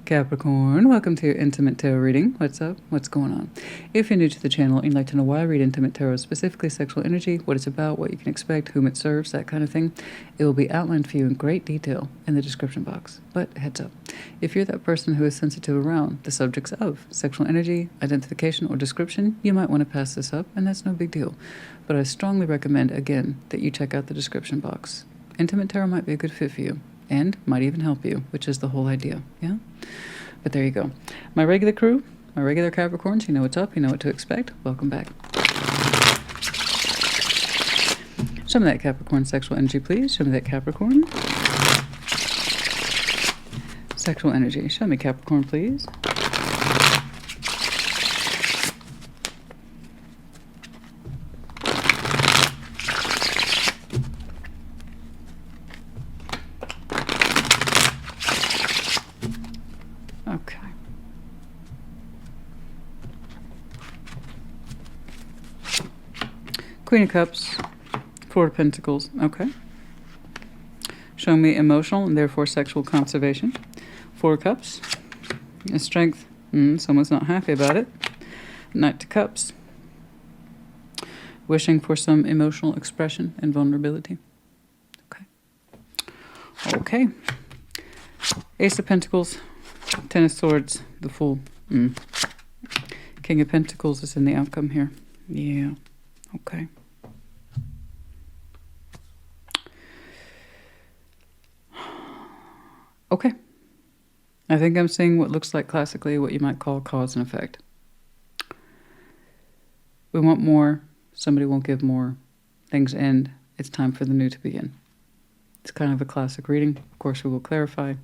Capricorn, welcome to your Intimate Tarot reading. What's up? What's going on? If you're new to the channel and you'd like to know why I read Intimate Tarot, specifically sexual energy, what it's about, what you can expect, whom it serves, that kind of thing, it will be outlined for you in great detail in the description box. But heads up, if you're that person who is sensitive around the subjects of sexual energy, identification, or description, you might want to pass this up, and that's no big deal. But I strongly recommend, again, that you check out the description box. Intimate Tarot might be a good fit for you, and might even help you, which is the whole idea, yeah? But there you go. My regular crew, my regular Capricorns, you know what's up, you know what to expect. Welcome back. Show me that Capricorn sexual energy, please. Show me that Capricorn. Sexual energy. Show me Capricorn, please. Okay. Queen of Cups, Four of Pentacles. Okay. Show me emotional and therefore sexual conservation. Four of Cups. Strength. Someone's not happy about it. Knight of Cups. Wishing for some emotional expression and vulnerability. Okay. Okay. Ace of Pentacles. Ten of Swords, the Fool. King of Pentacles is in the outcome here. Yeah. Okay. Okay. I think I'm seeing what looks like classically what you might call cause and effect. We want more. Somebody won't give more. Things end. It's time for the new to begin. It's kind of a classic reading. Of course, we will clarify.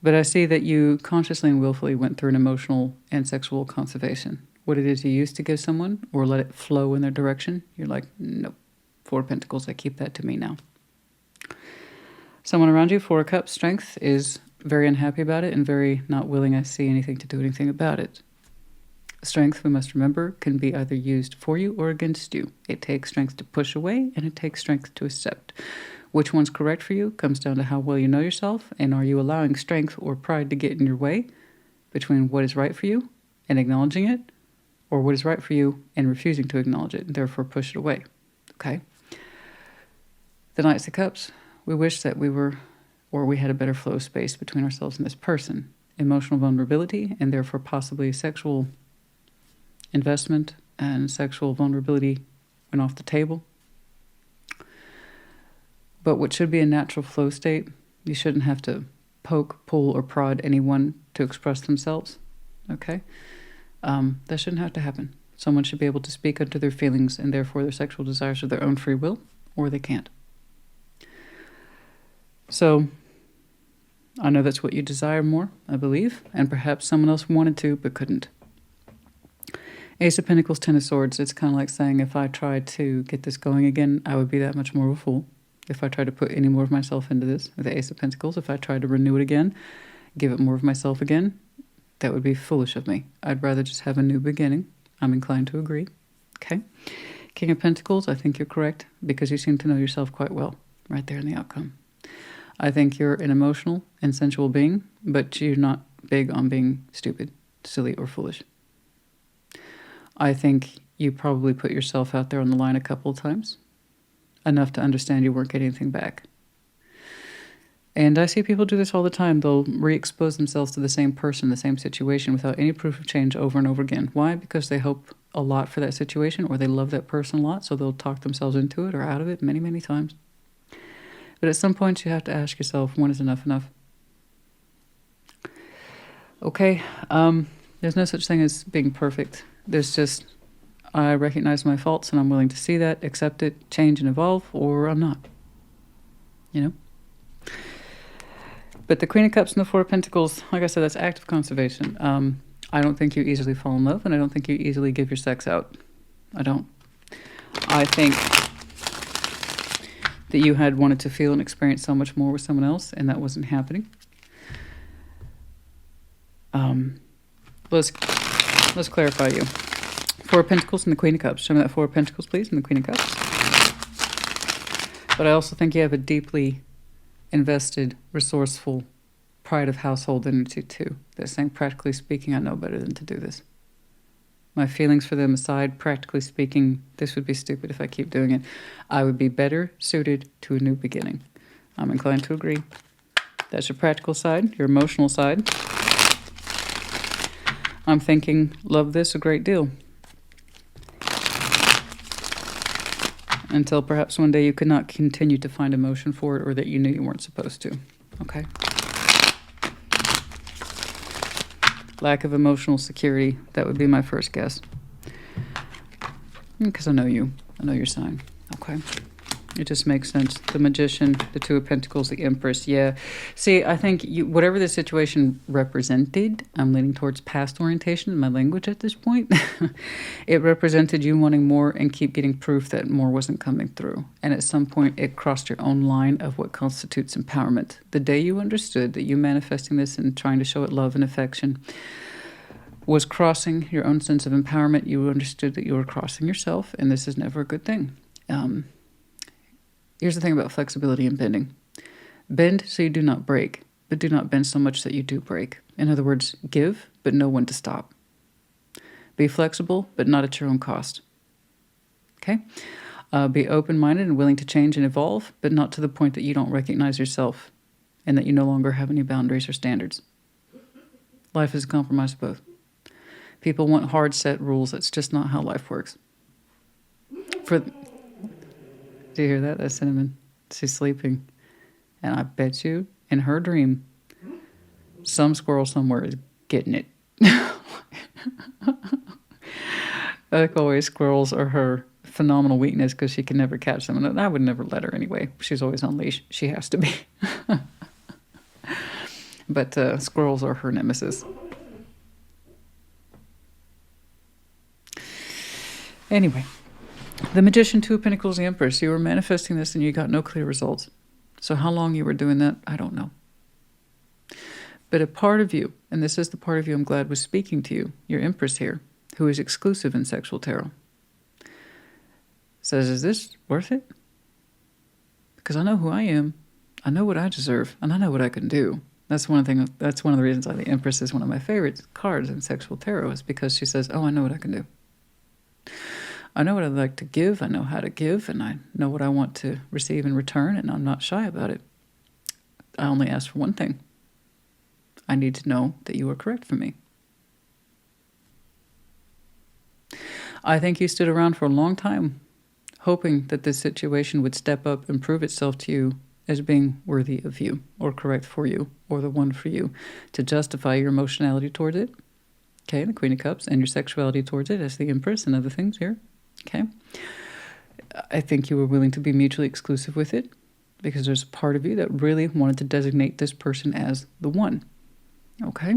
But I see that you consciously and willfully went through an emotional and sexual conservation. What it is you used to give someone or let it flow in their direction, you're like, nope. Four of Pentacles, I keep that to me now. Someone around you, Four of Cups, strength, is very unhappy about it and very not willing, I see, anything to do anything about it. Strength, we must remember, can be either used for you or against you. It takes strength to push away and it takes strength to accept. Which one's correct for you comes down to how well you know yourself, and are you allowing strength or pride to get in your way between what is right for you and acknowledging it, or what is right for you and refusing to acknowledge it and therefore push it away. Okay? The Knights of Cups, we wish that we were, or we had a better flow space between ourselves and this person. Emotional vulnerability and therefore possibly sexual investment and sexual vulnerability went off the table. But what should be a natural flow state, you shouldn't have to poke, pull, or prod anyone to express themselves, okay? That shouldn't have to happen. Someone should be able to speak into their feelings and therefore their sexual desires of their own free will, or they can't. So, I know that's what you desire more, I believe, and perhaps someone else wanted to but couldn't. Ace of Pentacles, Ten of Swords, it's kind of like saying if I tried to get this going again, I would be that much more of a fool. If I try to put any more of myself into this, with the Ace of Pentacles, if I try to renew it again, give it more of myself again, that would be foolish of me. I'd rather just have a new beginning. I'm inclined to agree. Okay. King of Pentacles, I think you're correct, because you seem to know yourself quite well, right there in the outcome. I think you're an emotional and sensual being, but you're not big on being stupid, silly, or foolish. I think you probably put yourself out there on the line a couple of times, enough to understand you weren't getting anything back. And I see people do this all the time. They'll re-expose themselves to the same person, the same situation, without any proof of change over and over again. Why? Because they hope a lot for that situation, or they love that person a lot, so they'll talk themselves into it or out of it many, many times. But at some point, you have to ask yourself, when is enough enough? Okay, there's no such thing as being perfect. There's just, I recognize my faults and I'm willing to see that, accept it, change and evolve, or I'm not. You know? But the Queen of Cups and the Four of Pentacles, like I said, that's active conservation. I don't think you easily fall in love, and I don't think you easily give your sex out. I don't. I think that you had wanted to feel and experience so much more with someone else, and that wasn't happening. Let's clarify you. Four of Pentacles and the Queen of Cups. Show me that Four of Pentacles, please, and the Queen of Cups. But I also think you have a deeply invested, resourceful pride of household energy too. They're saying, practically speaking, I know better than to do this. My feelings for them aside, practically speaking, this would be stupid if I keep doing it. I would be better suited to a new beginning. I'm inclined to agree. That's your practical side, your emotional side. I'm thinking, love this a great deal. Until perhaps one day you could not continue to find emotion for it, or that you knew you weren't supposed to. Okay? Lack of emotional security, that would be my first guess. Because I know you. I know your sign. Okay? It just makes sense. The Magician, the Two of Pentacles, the Empress. Yeah. See, I think whatever the situation represented, I'm leaning towards past orientation in my language at this point. It represented you wanting more and keep getting proof that more wasn't coming through. And at some point, it crossed your own line of what constitutes empowerment. The day you understood that you manifesting this and trying to show it love and affection was crossing your own sense of empowerment, you understood that you were crossing yourself, and this is never a good thing. Here's the thing about flexibility and bending. Bend so you do not break, but do not bend so much that you do break. In other words, give, but know when to stop. Be flexible, but not at your own cost. Okay? Be open-minded and willing to change and evolve, but not to the point that you don't recognize yourself and that you no longer have any boundaries or standards. Life is a compromise of both. People want hard set rules. That's just not how life works. Do you hear that? That's Cinnamon. She's sleeping. And I bet you, in her dream, some squirrel somewhere is getting it. Like always, squirrels are her phenomenal weakness because she can never catch them. And I would never let her anyway. She's always on leash. She has to be. But squirrels are her nemesis. Anyway. The Magician, Two of Pentacles, the Empress. You were manifesting this and you got no clear results. So how long you were doing that, I don't know. But a part of you, and this is the part of you I'm glad was speaking to you, your Empress here, who is exclusive in sexual tarot, says, is this worth it? Because I know who I am. I know what I deserve, and I know what I can do. That's one of the reasons why the Empress is one of my favorite cards in sexual tarot, is because she says, oh, I know what I can do. I know what I'd like to give, I know how to give, and I know what I want to receive in return, and I'm not shy about it. I only ask for one thing. I need to know that you are correct for me. I think you stood around for a long time, hoping that this situation would step up and prove itself to you as being worthy of you, or correct for you, or the one for you, to justify your emotionality towards it. Okay, the Queen of Cups, and your sexuality towards it as the Empress and other things here. Okay, I think you were willing to be mutually exclusive with it because there's a part of you that really wanted to designate this person as the one. Okay,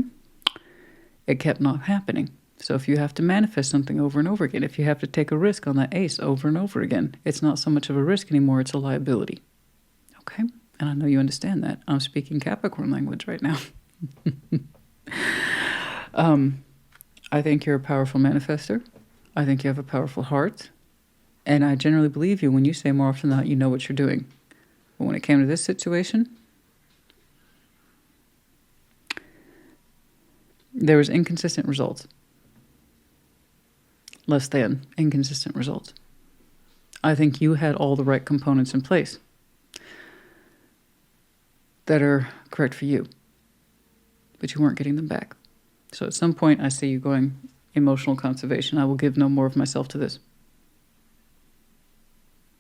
it kept not happening. So if you have to manifest something over and over again, if you have to take a risk on that ace over and over again, it's not so much of a risk anymore, it's a liability. Okay, and I know you understand that. I'm speaking Capricorn language right now. I think you're a powerful manifester. I think you have a powerful heart. And I generally believe you when you say more often than not, you know what you're doing. But when it came to this situation, there was inconsistent results. Less than inconsistent results. I think you had all the right components in place that are correct for you, but you weren't getting them back. So at some point, I see you going, emotional conservation. I will give no more of myself to this.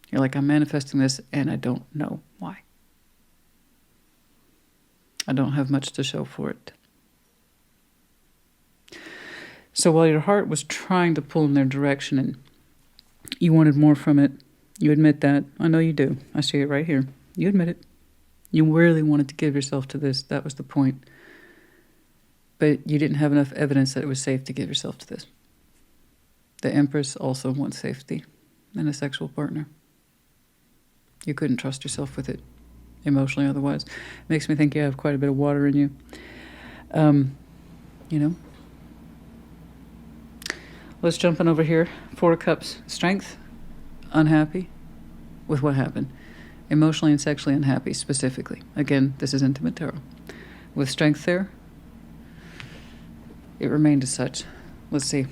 You're like, I'm manifesting this, and I don't know why. I don't have much to show for it. So while your heart was trying to pull in their direction, and you wanted more from it, you admit that. I know you do. I see it right here. You admit it. You really wanted to give yourself to this. That was the point. But you didn't have enough evidence that it was safe to give yourself to this. The Empress also wants safety in a sexual partner. You couldn't trust yourself with it, emotionally otherwise. Makes me think you have quite a bit of water in you. You know. Let's jump in over here. Four of Cups. Strength. Unhappy with what happened. Emotionally and sexually unhappy, specifically. Again, this is intimate tarot. with strength there. It remained as such. Let's see.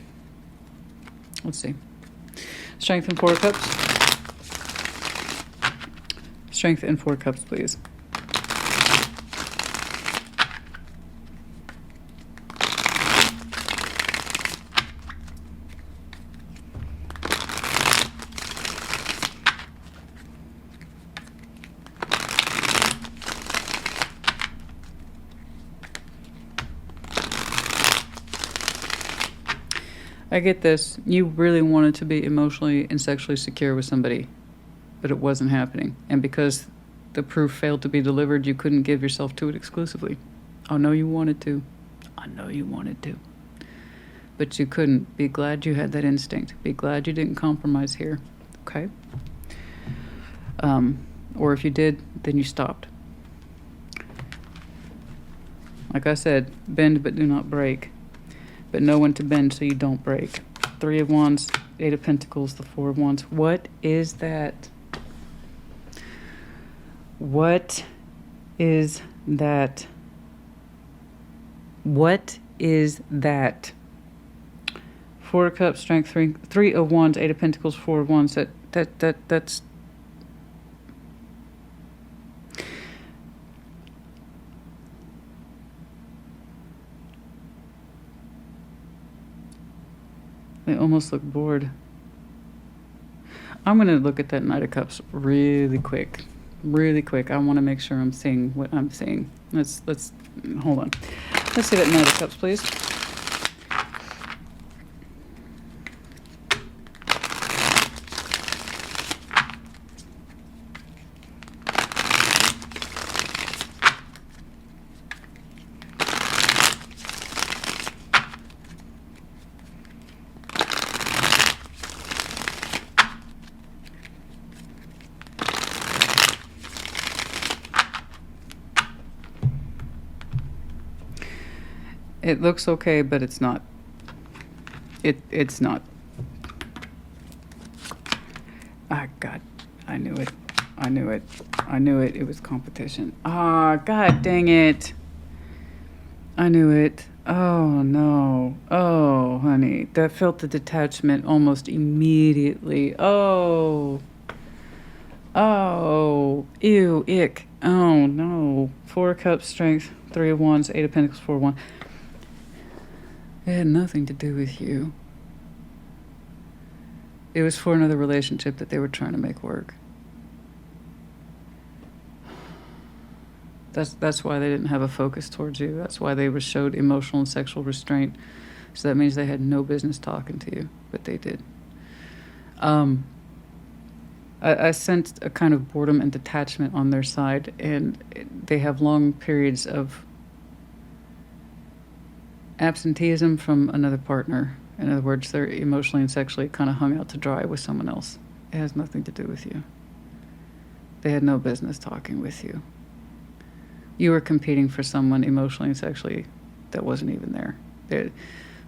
Strength and 4 of cups. Strength and 4 cups, please. I get this. You really wanted to be emotionally and sexually secure with somebody, but it wasn't happening. And because the proof failed to be delivered, you couldn't give yourself to it exclusively. I know you wanted to. But you couldn't. Be glad you had that instinct. Be glad you didn't compromise here. Okay? Or if you did, then you stopped. Like I said, bend but do not break. But know when to bend so you don't break. 3 of Wands, 8 of Pentacles, the 4 of Wands. What is that? What is that? What is that? 4 of Cups, Strength, 3 of Wands, 8 of Pentacles, 4 of Wands. That's they almost look bored. I'm going to look at that Knight of Cups really quick. I want to make sure I'm seeing what I'm seeing. Let's hold on. Let's see that Knight of Cups, please. It looks okay, but it's not. It's not. Ah, God. I knew it. It was competition. Ah, God dang it. I knew it. Oh, no. Oh, honey. That felt the detachment almost immediately. Oh. Ew, ick. Oh, no. 4 of Cups, Strength, 3 of Wands, 8 of Pentacles, 4 of Wands. It had nothing to do with you. It was for another relationship that they were trying to make work. That's why they didn't have a focus towards you. That's why they showed emotional and sexual restraint. So that means they had no business talking to you, but they did. I sensed a kind of boredom and detachment on their side, and they have long periods of absenteeism from another partner. In other words, they're emotionally and sexually kind of hung out to dry with someone else. It has nothing to do with you. They had no business talking with you. You were competing for someone emotionally and sexually that wasn't even there.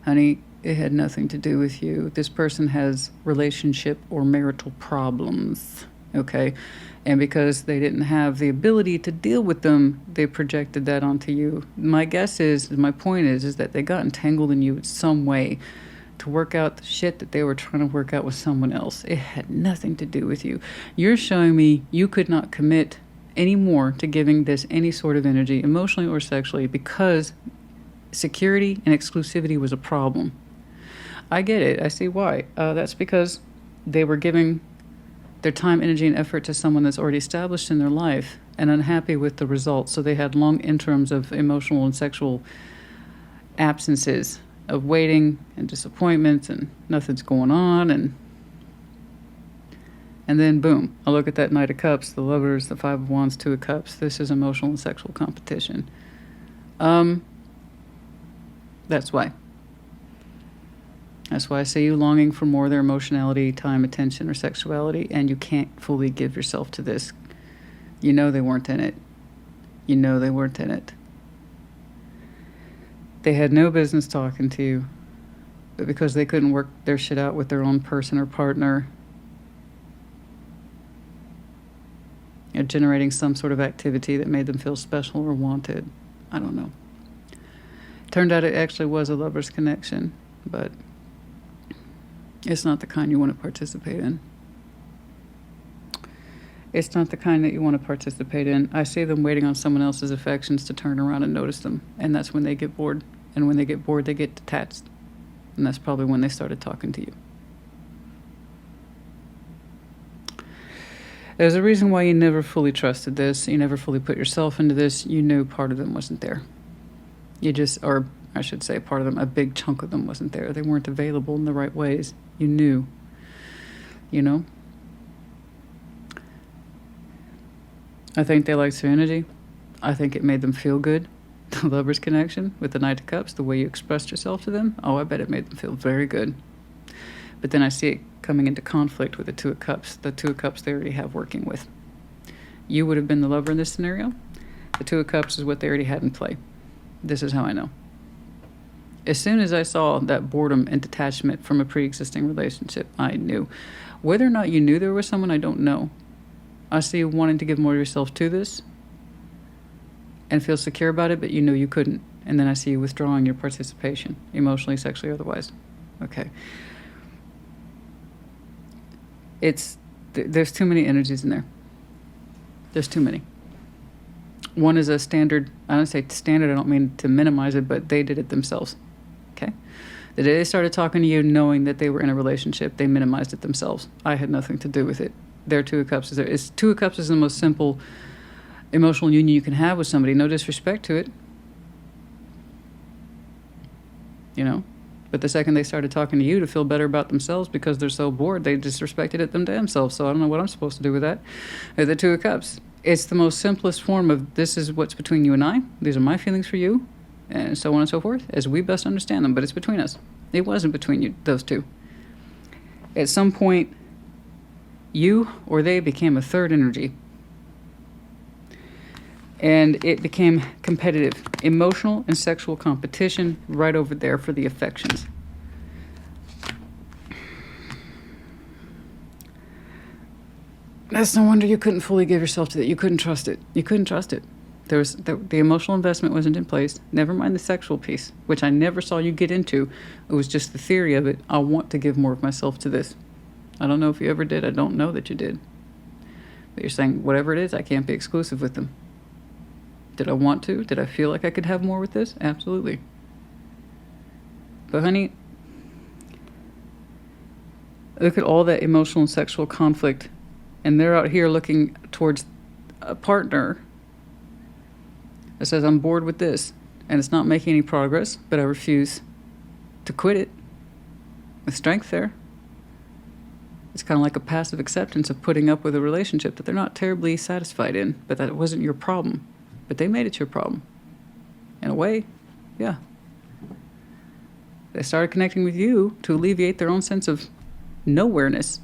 Honey, it had nothing to do with you. This person has relationship or marital problems, okay? And because they didn't have the ability to deal with them, they projected that onto you. My point is that they got entangled in you in some way to work out the shit that they were trying to work out with someone else. It had nothing to do with you. You're showing me you could not commit anymore to giving this any sort of energy, emotionally or sexually, because security and exclusivity was a problem. I get it. I see why. That's because they were giving their time, energy, and effort to someone that's already established in their life and unhappy with the results. So they had long interims of emotional and sexual absences, of waiting and disappointments and nothing's going on. And then boom, I look at that Knight of Cups, the Lovers, the 5 of Wands, 2 of Cups. This is emotional and sexual competition. That's why. That's why I say you longing for more of their emotionality, time, attention, or sexuality, and you can't fully give yourself to this. You know they weren't in it. They had no business talking to you, but because they couldn't work their shit out with their own person or partner, generating some sort of activity that made them feel special or wanted. I don't know. Turned out it actually was a lover's connection, but it's not the kind you want to participate in. It's not the kind that you want to participate in. I see them waiting on someone else's affections to turn around and notice them, and that's when they get bored. And when they get bored, they get detached. And that's probably when they started talking to you. There's a reason why you never fully trusted this. You never fully put yourself into this. You knew part of them wasn't there. You just, or I should say part of them, a big chunk of them wasn't there. They weren't available in the right ways. You knew. You know? I think they liked your energy. I think it made them feel good. The Lover's connection with the Knight of Cups, the way you expressed yourself to them, oh, I bet it made them feel very good. But then I see it coming into conflict with the Two of Cups. The Two of Cups they already have working with. You would have been the lover in this scenario. The Two of Cups is what they already had in play. This is how I know. As soon as I saw that boredom and detachment from a pre-existing relationship, I knew. Whether or not you knew there was someone, I don't know. I see you wanting to give more of yourself to this and feel secure about it, but you know you couldn't. And then I see you withdrawing your participation, emotionally, sexually, otherwise. Okay. There's too many energies in there. There's too many. One is a standard, I don't say standard, I don't mean to minimize it, but they did it themselves. Okay? The day they started talking to you knowing that they were in a relationship, they minimized it themselves. I had nothing to do with it. Their Two of Cups is there. Two of Cups is the most simple emotional union you can have with somebody. No disrespect to it. You know? But the second they started talking to you to feel better about themselves because they're so bored, they disrespected it themselves. So I don't know what I'm supposed to do with that. The Two of Cups. It's the most simplest form of this is what's between you and I. These are my feelings for you. And so on and so forth, as we best understand them. But it's between us. It wasn't between you, those two. At some point, you or they became a third energy. And it became competitive, emotional and sexual competition right over there for the affections. That's no wonder you couldn't fully give yourself to that. You couldn't trust it. You couldn't trust it. There was the emotional investment wasn't in place. Never mind the sexual piece, which I never saw you get into. It was just the theory of it. I want to give more of myself to this. I don't know if you ever did. I don't know that you did. But you're saying, whatever it is, I can't be exclusive with them. Did I want to? Did I feel like I could have more with this? Absolutely. But honey, look at all that emotional and sexual conflict. And they're out here looking towards a partner that says, I'm bored with this. And it's not making any progress, but I refuse to quit it. With strength there. It's kind of like a passive acceptance of putting up with a relationship that they're not terribly satisfied in, but that wasn't your problem. But they made it your problem. In a way, yeah. They started connecting with you to alleviate their own sense of nowhereness.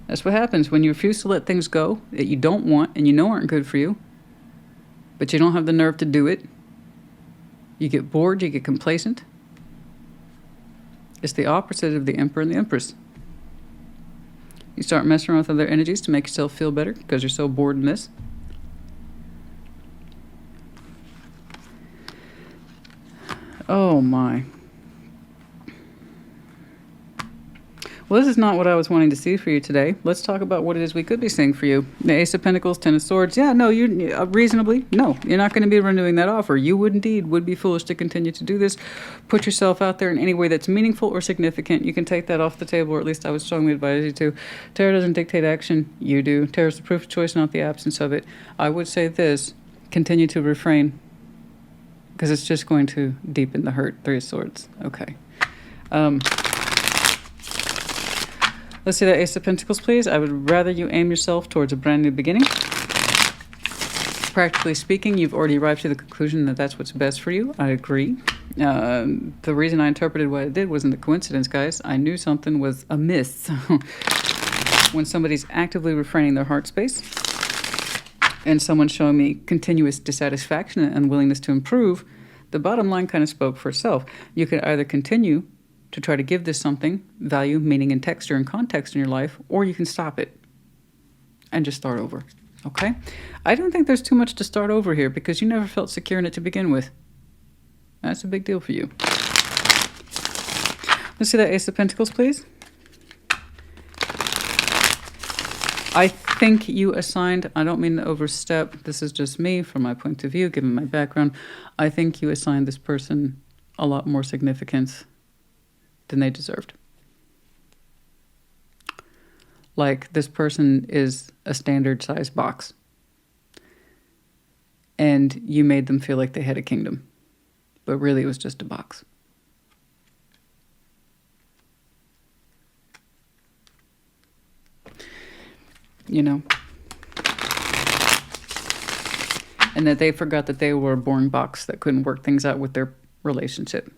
That's what happens when you refuse to let things go that you don't want and you know aren't good for you, but you don't have the nerve to do it. You get bored, you get complacent. It's the opposite of the Emperor and the Empress. You start messing around with other energies to make yourself feel better because you're so bored in this. Oh my. Well, this is not what I was wanting to see for you today. Let's talk about what it is we could be seeing for you. The Ace of Pentacles, Ten of Swords. Yeah, no, you reasonably, no, you're not going to be renewing that offer. You would indeed would be foolish to continue to do this. Put yourself out there in any way that's meaningful or significant. You can take that off the table, or at least I would strongly advise you to. Tarot doesn't dictate action. You do. Tarot is the proof of choice, not the absence of it. I would say this, continue to refrain, because it's just going to deepen the hurt. Three of Swords. Okay. Let's see that Ace of Pentacles, please. I would rather you aim yourself towards a brand new beginning. Practically speaking, you've already arrived to the conclusion that that's what's best for you. I agree. The reason I interpreted what I did wasn't a coincidence, guys. I knew something was amiss. When somebody's actively refraining their heart space and someone's showing me continuous dissatisfaction and unwillingness to improve, the bottom line kind of spoke for itself. You can either continue to try to give this something, value, meaning, and texture and context in your life, or you can stop it and just start over. Okay? I don't think there's too much to start over here because you never felt secure in it to begin with. That's a big deal for you. Let's see that Ace of Pentacles, please. I think you assigned, I don't mean to overstep, this is just me from my point of view, given my background. I think you assigned this person a lot more significance than they deserved. Like, this person is a standard size box. And you made them feel like they had a kingdom. But really, it was just a box. You know? And that they forgot that they were a boring box that couldn't work things out with their relationship.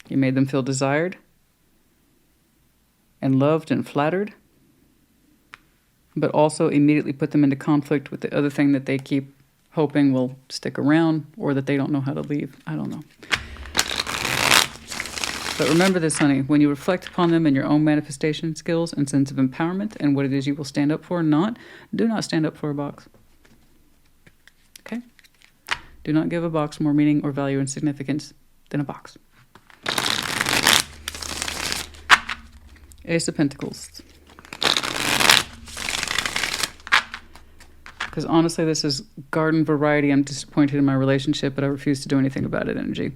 You made them feel desired and loved and flattered, but also immediately put them into conflict with the other thing that they keep hoping will stick around or that they don't know how to leave. I don't know. But remember this, honey, when you reflect upon them in your own manifestation skills and sense of empowerment and what it is you will stand up for, do not stand up for a box. Okay? Do not give a box more meaning or value and significance than a box. Ace of Pentacles. Because honestly, this is garden variety. I'm disappointed in my relationship, but I refuse to do anything about it energy.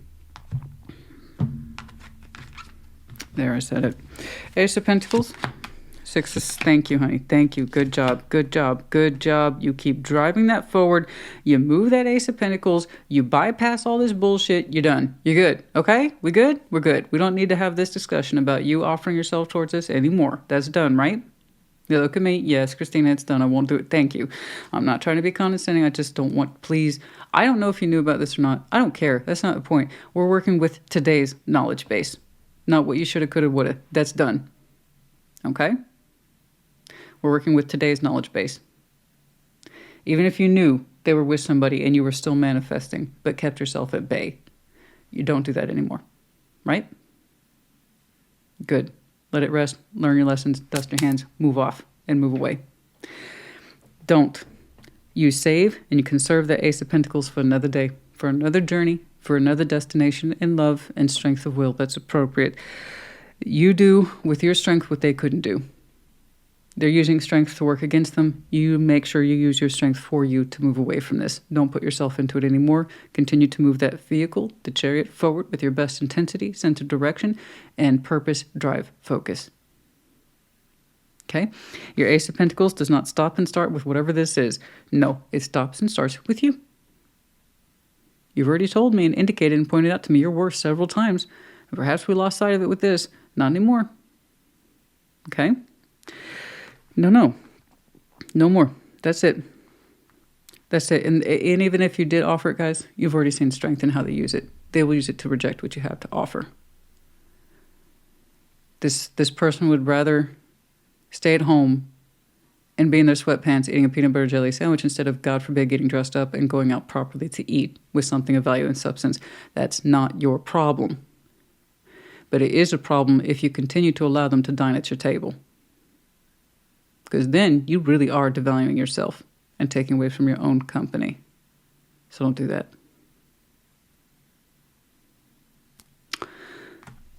There, I said it. Ace of Pentacles. Sixes. Thank you, honey. Thank you. Good job. Good job. Good job. You keep driving that forward. You move that Ace of Pentacles. You bypass all this bullshit. You're done. You're good. Okay? We good? We're good. We don't need to have this discussion about you offering yourself towards this anymore. That's done, right? You look at me. Yes, Christina, it's done. I won't do it. Thank you. I'm not trying to be condescending. I just don't want, please. I don't know if you knew about this or not. I don't care. That's not the point. We're working with today's knowledge base. Not what you shoulda, coulda, woulda. That's done. Okay? We're working with today's knowledge base. Even if you knew they were with somebody and you were still manifesting, but kept yourself at bay, you don't do that anymore. Right? Good. Let it rest. Learn your lessons. Dust your hands. Move off and move away. Don't. You save and you conserve that Ace of Pentacles for another day, for another journey, for another destination in love and strength of will that's appropriate. You do with your strength what they couldn't do. They're using strength to work against them. You make sure you use your strength for you to move away from this. Don't put yourself into it anymore. Continue to move that vehicle, the chariot, forward with your best intensity, sense of direction, and purpose, drive, focus. Okay? Your Ace of Pentacles does not stop and start with whatever this is. No, it stops and starts with you. You've already told me and indicated and pointed out to me your worth several times. And perhaps we lost sight of it with this. Not anymore. Okay? No. No more. That's it. That's it. And even if you did offer it, guys, you've already seen strength in how they use it. They will use it to reject what you have to offer. This person would rather stay at home and be in their sweatpants eating a peanut butter jelly sandwich instead of, God forbid, getting dressed up and going out properly to eat with something of value and substance. That's not your problem. But it is a problem if you continue to allow them to dine at your table. Because then you really are devaluing yourself and taking away from your own company. So don't do that.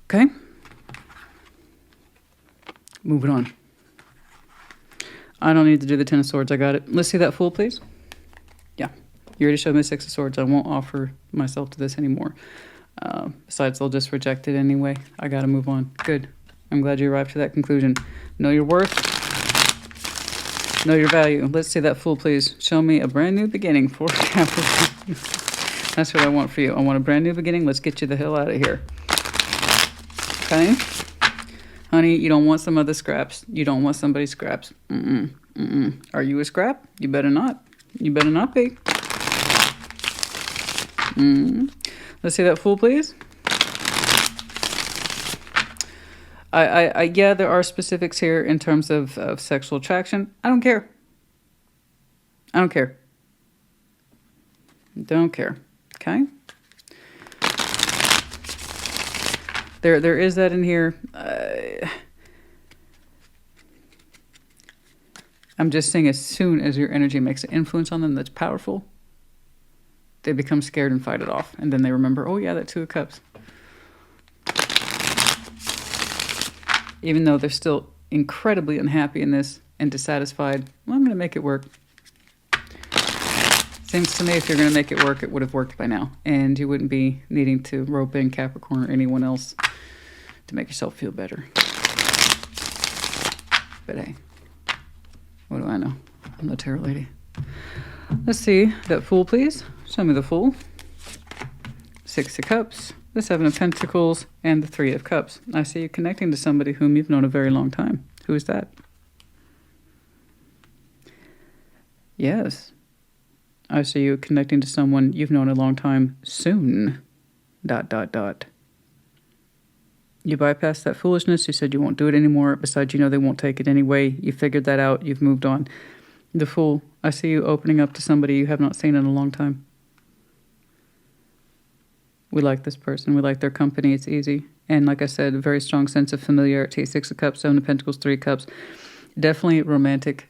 Okay? Moving on. I don't need to do the Ten of Swords. I got it. Let's see that Fool, please. Yeah. You already showed me the Six of Swords. I won't offer myself to this anymore. Besides, they'll just reject it anyway. I got to move on. Good. I'm glad you arrived to that conclusion. Know your worth. Know your value. Let's see that Fool, please. Show me a brand new beginning for Capricorn. That's what I want for you. I want a brand new beginning. Let's get you the hell out of here. Okay? Honey, you don't want some other scraps. You don't want somebody's scraps. Are you a scrap? You better not. You better not be. Let's see that Fool, please. Yeah, there are specifics here in terms of sexual attraction. I don't care. I don't care. Don't care. Okay? There is that in here. I I'm just saying, as soon as your energy makes an influence on them that's powerful, they become scared and fight it off. And then they remember, oh yeah, that Two of Cups. Even though they're still incredibly unhappy in this and dissatisfied, well, I'm going to make it work. Seems to me if you're going to make it work, it would have worked by now. And you wouldn't be needing to rope in Capricorn or anyone else to make yourself feel better. But hey, what do I know? I'm the tarot lady. Let's see. That Fool, please. Show me the Fool. Six of Cups, the Seven of Pentacles, and the Three of Cups. I see you connecting to somebody whom you've known a very long time. Who is that? Yes. I see you connecting to someone you've known a long time soon. ... You bypassed that foolishness. You said you won't do it anymore. Besides, you know they won't take it anyway. You figured that out. You've moved on. The Fool. I see you opening up to somebody you have not seen in a long time. We like this person. We like their company. It's easy. And like I said, a very strong sense of familiarity. Six of Cups, Seven of Pentacles, Three of Cups. Definitely a romantic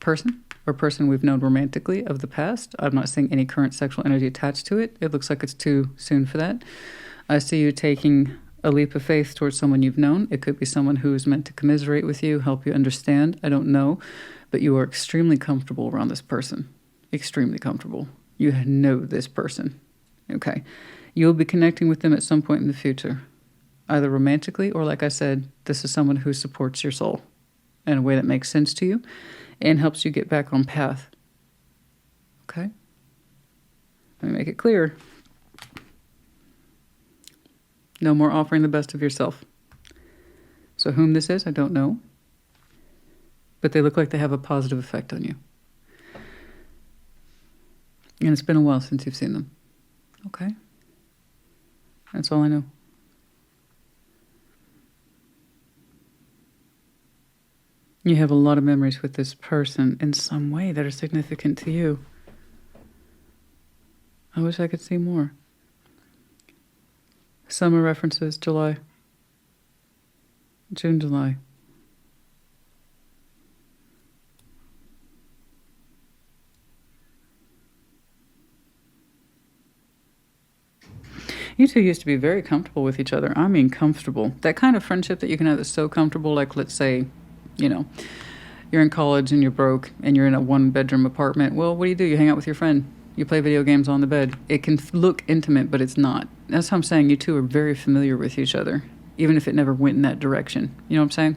person. Or person we've known romantically of the past. I'm not seeing any current sexual energy attached to it. It looks like it's too soon for that. I see you taking a leap of faith towards someone you've known. It could be someone who is meant to commiserate with you, help you understand. I don't know. But you are extremely comfortable around this person. Extremely comfortable. You know this person. Okay. You'll be connecting with them at some point in the future. Either romantically or, like I said, this is someone who supports your soul in a way that makes sense to you and helps you get back on path. Okay? Let me make it clear. No more offering the best of yourself. So whom this is, I don't know. But they look like they have a positive effect on you. And it's been a while since you've seen them. Okay? That's all I know. You have a lot of memories with this person in some way that are significant to you. I wish I could see more. Summer references, July. June, July. You two used to be very comfortable with each other. I mean, comfortable. That kind of friendship that you can have that's so comfortable, like, let's say, you know, you're in college and you're broke and you're in a one-bedroom apartment. Well, what do? You hang out with your friend. You play video games on the bed. It can look intimate, but it's not. That's how I'm saying you two are very familiar with each other, even if it never went in that direction. You know what I'm saying?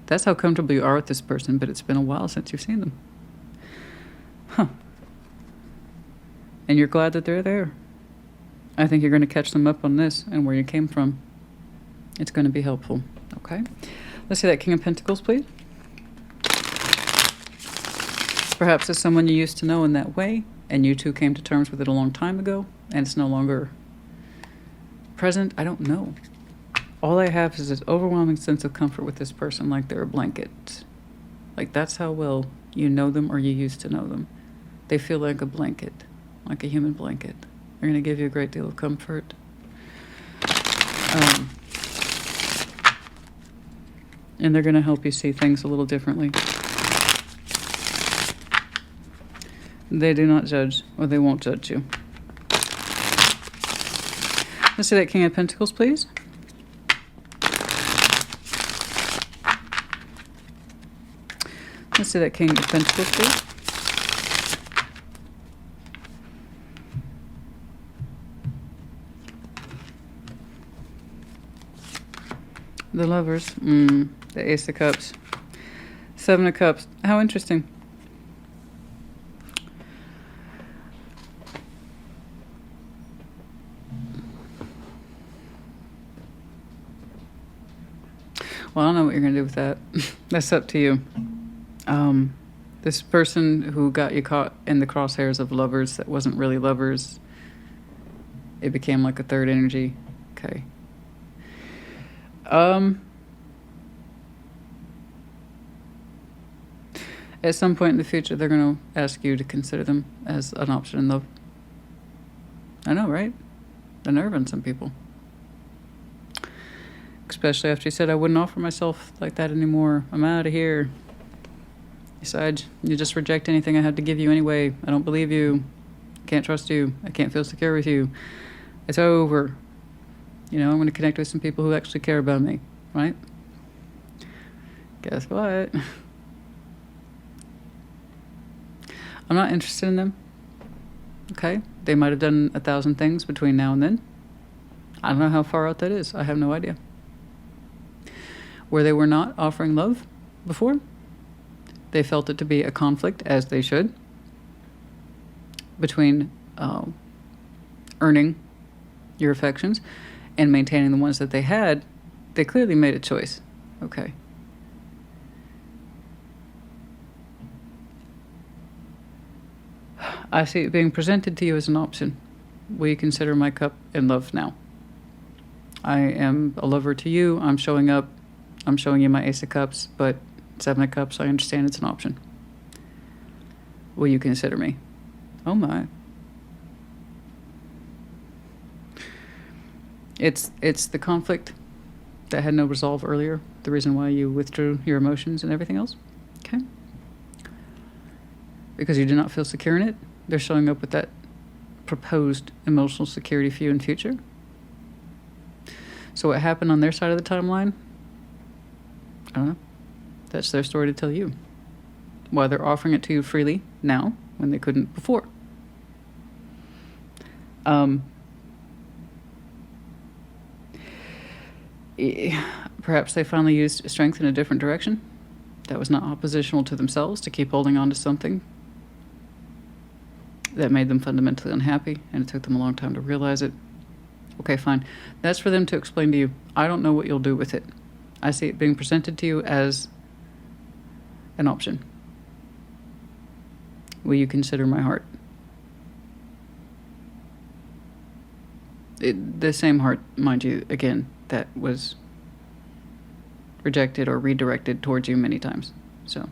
That's how comfortable you are with this person, but it's been a while since you've seen them. Huh. And you're glad that they're there. I think you're going to catch them up on this and where you came from. It's going to be helpful. Okay? Let's see that King of Pentacles, please. Perhaps it's someone you used to know in that way, and you two came to terms with it a long time ago, and it's no longer present. I don't know. All I have is this overwhelming sense of comfort with this person, like they're a blanket. Like that's how well you know them or you used to know them. They feel like a blanket, like a human blanket. They're going to give you a great deal of comfort. And they're going to help you see things a little differently. They do not judge, or they won't judge you. Let's see that King of Pentacles, please. Let's see that King of Pentacles, please. The Lovers. The Ace of Cups. Seven of Cups. How interesting. Well, I don't know what you're going to do with that. That's up to you. This person who got you caught in the crosshairs of lovers that wasn't really lovers, it became like a third energy. Okay. At some point in the future, they're going to ask you to consider them as an option in love. I know, right? The nerve on some people. Especially after you said I wouldn't offer myself like that anymore. I'm out of here. Besides, you just reject anything I had to give you anyway. I don't believe you. I can't trust you. I can't feel secure with you. It's over. You know, I'm going to connect with some people who actually care about me, right? Guess what? I'm not interested in them. Okay? They might have done 1,000 things between now and then. I don't know how far out that is. I have no idea. Where they were not offering love before, they felt it to be a conflict, as they should, between earning your affections and maintaining the ones that they had. They clearly made a choice. Okay. I see it being presented to you as an option. Will you consider my cup in love now? I am a lover to you. I'm showing up. I'm showing you my Ace of Cups, but Seven of Cups, I understand it's an option. Will you consider me? Oh my. It's the conflict that had no resolve earlier, the reason why you withdrew your emotions and everything else. Okay. Because you do not feel secure in it. They're showing up with that proposed emotional security for you in future. So what happened on their side of the timeline? I don't know. That's their story to tell you. Why they're offering it to you freely now when they couldn't before. Perhaps they finally used strength in a different direction that was not oppositional to themselves to keep holding on to something that made them fundamentally unhappy, and it took them a long time to realize it. Okay, fine. That's for them to explain to you. I don't know what you'll do with it. I see it being presented to you as an option. Will you consider my heart? The same heart, mind you, again, that was rejected or redirected towards you many times. So,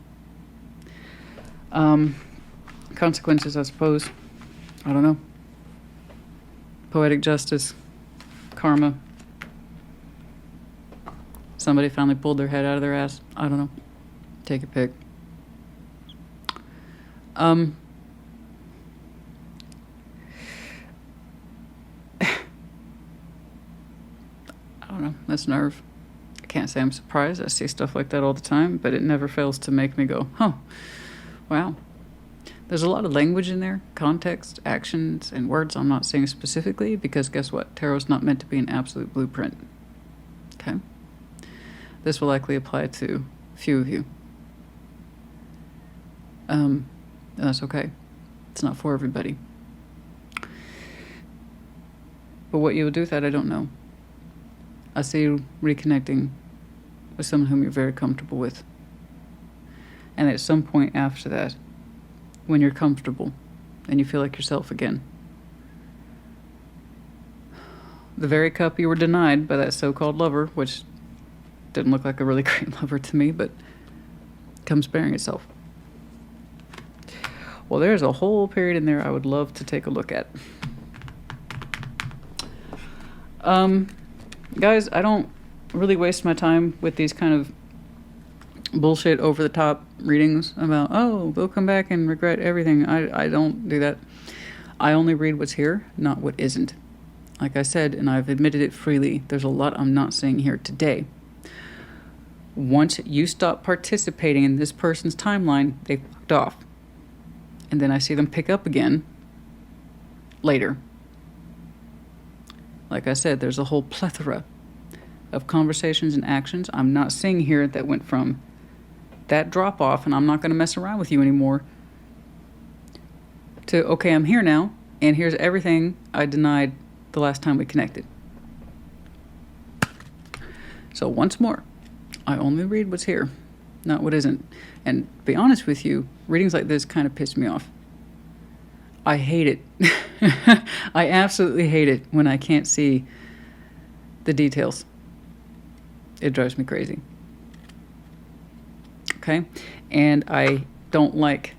consequences, I suppose. I don't know. Poetic justice, karma. Somebody finally pulled their head out of their ass. I don't know. Take a pick. I don't know. That's nerve. I can't say I'm surprised. I see stuff like that all the time, but it never fails to make me go, huh, wow. There's a lot of language in there, context, actions, and words I'm not saying specifically, because guess what? Tarot's not meant to be an absolute blueprint. Okay? This will likely apply to a few of you. And that's okay. It's not for everybody. But what you will do with that, I don't know. I see you reconnecting with someone whom you're very comfortable with. And at some point after that, when you're comfortable and you feel like yourself again, the very cup you were denied by that so-called lover, which didn't look like a really great lover to me, but comes bearing itself. Well, there's a whole period in there I would love to take a look at. Guys, I don't really waste my time with these kind of bullshit over-the-top readings about, oh, they'll come back and regret everything. I don't do that. I only read what's here, not what isn't. Like I said, and I've admitted it freely, there's a lot I'm not saying here today. Once you stop participating in this person's timeline, they fucked off. And then I see them pick up again later. Like I said, there's a whole plethora of conversations and actions I'm not seeing here that went from that drop off and I'm not going to mess around with you anymore to, okay, I'm here now and here's everything I denied the last time we connected. So once more, I only read what's here, not what isn't. And to be honest with you, readings like this kind of piss me off. I hate it. I absolutely hate it when I can't see the details. It drives me crazy. Okay? And I don't like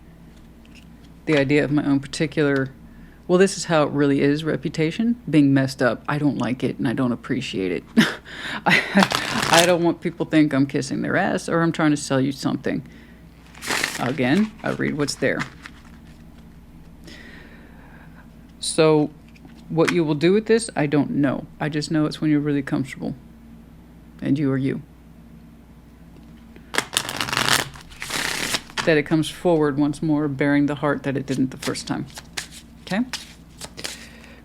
the idea of my own particular, well, this is how it really is reputation being messed up. I don't like it and I don't appreciate it. I don't want people to think I'm kissing their ass or I'm trying to sell you something. Again, I read what's there. So what you will do with this, I don't know. I just know it's when you're really comfortable. And you are you. That it comes forward once more, bearing the heart that it didn't the first time. Okay?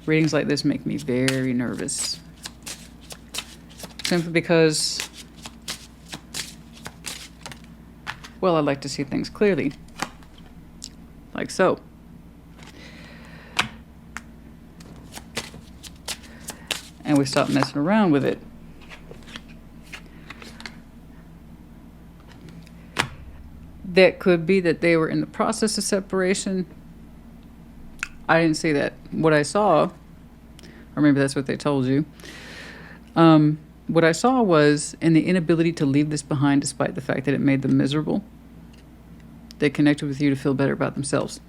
Readings like this make me very nervous. Simply because, well, I like to see things clearly. Like so. And we stop messing around with it. That could be that they were in the process of separation. I didn't see that. What I saw, or maybe that's what they told you, what I saw was in the inability to leave this behind despite the fact that it made them miserable. They connected with you to feel better about themselves.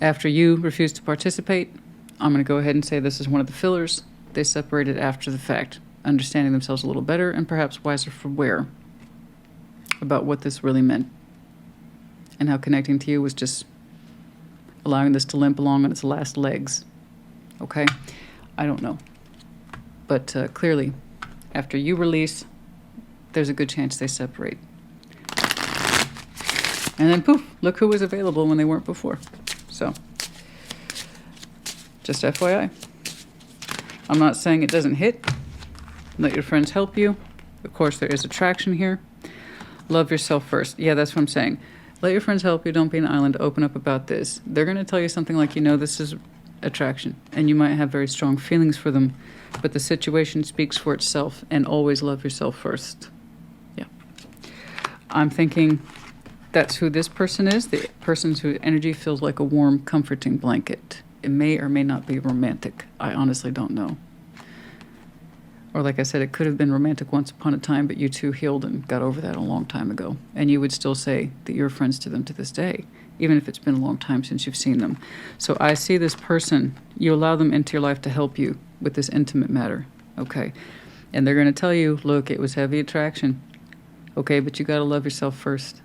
After you refused to participate, I'm going to go ahead and say this is one of the fillers. They separated after the fact, understanding themselves a little better and perhaps wiser for wear about what this really meant and how connecting to you was just allowing this to limp along on its last legs. Okay? I don't know. But clearly, after you release, there's a good chance they separate. And then poof, look who was available when they weren't before. So, just FYI. I'm not saying it doesn't hit. Let your friends help you. Of course, there is attraction here. Love yourself first. Yeah, that's what I'm saying. Let your friends help you. Don't be an island. Open up about this. They're going to tell you something like, this is attraction. And you might have very strong feelings for them. But the situation speaks for itself. And always love yourself first. Yeah. I'm thinking that's who this person is. The person whose energy feels like a warm, comforting blanket. It may or may not be romantic. I honestly don't know. Or like I said, it could have been romantic once upon a time, but you two healed and got over that a long time ago. And you would still say that you're friends to them to this day, even if it's been a long time since you've seen them. So I see this person, you allow them into your life to help you with this intimate matter. Okay. And they're going to tell you, look, it was heavy attraction. Okay, but you got to love yourself first.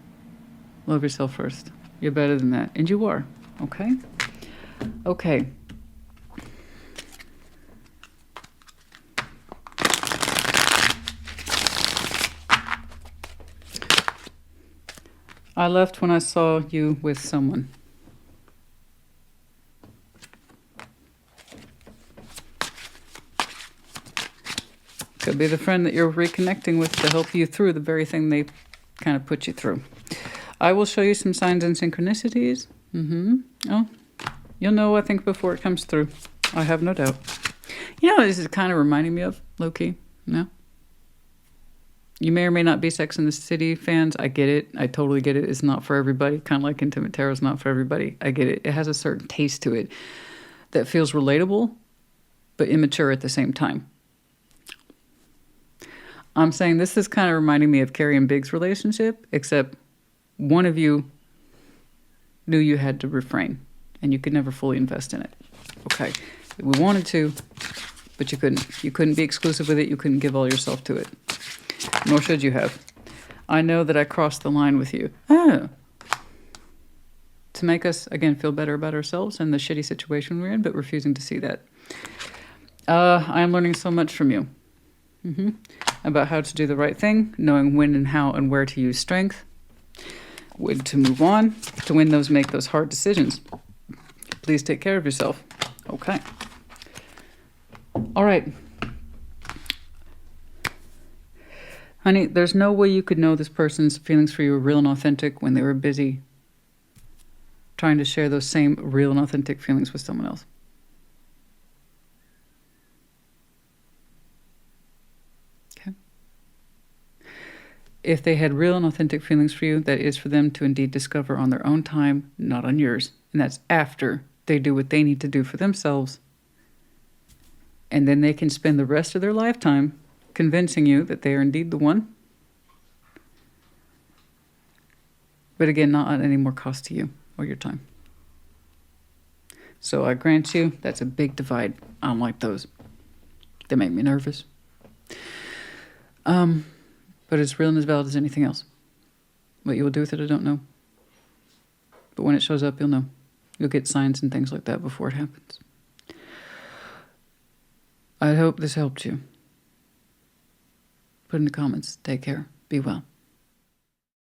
Love yourself first. You're better than that. And you are. Okay? Okay. I left when I saw you with someone. Could be the friend that you're reconnecting with to help you through the very thing they kind of put you through. I will show you some signs and synchronicities. Oh, you'll know, I think, before it comes through. I have no doubt. This is kind of reminding me of, low-key, no? You may or may not be Sex and the City fans. I get it. I totally get it. It's not for everybody. Kind of like Intimate Tarot is not for everybody. I get it. It has a certain taste to it that feels relatable, but immature at the same time. I'm saying this is kind of reminding me of Carrie and Big's relationship, except one of you knew you had to refrain, and you could never fully invest in it. Okay. We wanted to, but you couldn't. You couldn't be exclusive with it. You couldn't give all yourself to it. Nor should you have. I know that I crossed the line with you. To make us, again, feel better about ourselves and the shitty situation we're in, but refusing to see that. I am learning so much from you. About how to do the right thing, knowing when and how and where to use strength, when to move on, to make those hard decisions. Please take care of yourself. Okay. All right. Honey, there's no way you could know this person's feelings for you were real and authentic when they were busy trying to share those same real and authentic feelings with someone else. Okay. If they had real and authentic feelings for you, that is for them to indeed discover on their own time, not on yours. And that's after they do what they need to do for themselves. And then they can spend the rest of their lifetime convincing you that they are indeed the one. But again, not at any more cost to you or your time. So I grant you, that's a big divide. I don't like those. They make me nervous. But it's real and as valid as anything else. What you will do with it, I don't know. But when it shows up, you'll know. You'll get signs and things like that before it happens. I hope this helped you. Put in the comments. Take care. Be well.